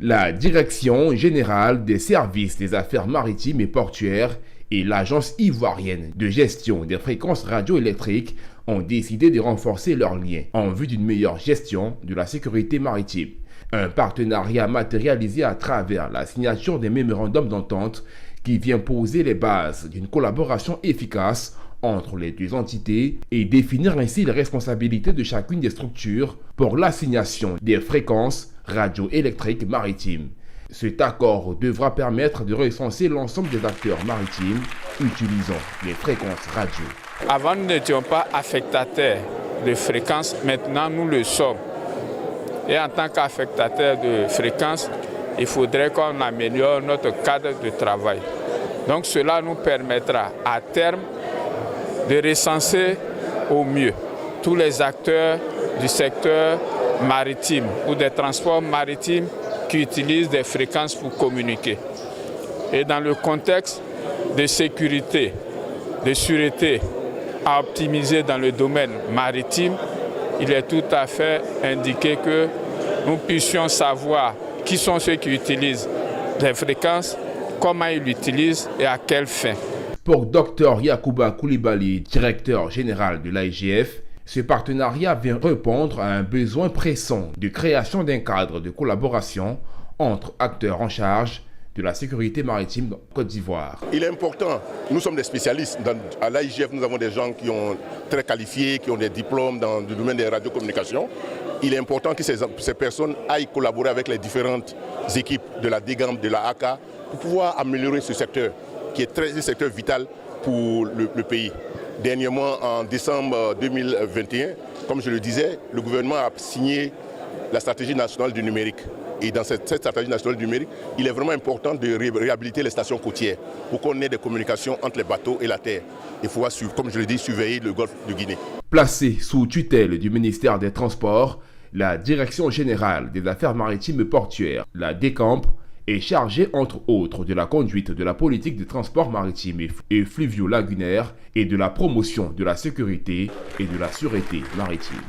La Direction générale des services des affaires maritimes et portuaires et l'Agence ivoirienne de gestion des fréquences radioélectriques ont décidé de renforcer leurs liens en vue d'une meilleure gestion de la sécurité maritime. Un partenariat matérialisé à travers la signature des mémorandums d'entente qui vient poser les bases d'une collaboration efficace entre les deux entités et définir ainsi les responsabilités de chacune des structures pour l'assignation des fréquences radioélectriques maritimes. Cet accord devra permettre de recenser l'ensemble des acteurs maritimes utilisant les fréquences radio. Avant, nous n'étions pas affectateurs de fréquences, maintenant nous le sommes. Et en tant qu'affectataire de fréquences, il faudrait qu'on améliore notre cadre de travail. Donc cela nous permettra à terme de recenser au mieux tous les acteurs du secteur maritime ou des transports maritimes qui utilisent des fréquences pour communiquer. Et dans le contexte de sécurité, de sûreté à optimiser dans le domaine maritime, il est tout à fait indiqué que nous puissions savoir qui sont ceux qui utilisent les fréquences, comment ils l'utilisent et à quelle fin. Pour Dr Yacouba Koulibaly, directeur général de l'AIGF, ce partenariat vient répondre à un besoin pressant de création d'un cadre de collaboration entre acteurs en charge de la sécurité maritime en Côte d'Ivoire. Il est important, nous sommes des spécialistes. À l'AIGF, nous avons des gens qui sont très qualifiés, qui ont des diplômes dans le domaine des radiocommunications. Il est important que ces personnes aillent collaborer avec les différentes équipes de la DGAM, de la AK, pour pouvoir améliorer ce secteur, qui est un secteur vital pour le pays. Dernièrement, en décembre 2021, comme je le disais, le gouvernement a signé la stratégie nationale du numérique. Et dans cette stratégie nationale du numérique, il est vraiment important de réhabiliter les stations côtières pour qu'on ait des communications entre les bateaux et la terre. Il faut, comme je le dis, surveiller le golfe de Guinée. Placée sous tutelle du ministère des Transports, la Direction générale des affaires maritimes et portuaires, la DECAMP, est chargée entre autres de la conduite de la politique de transport maritime et fluvio-lagunaire et de la promotion de la sécurité et de la sûreté maritime.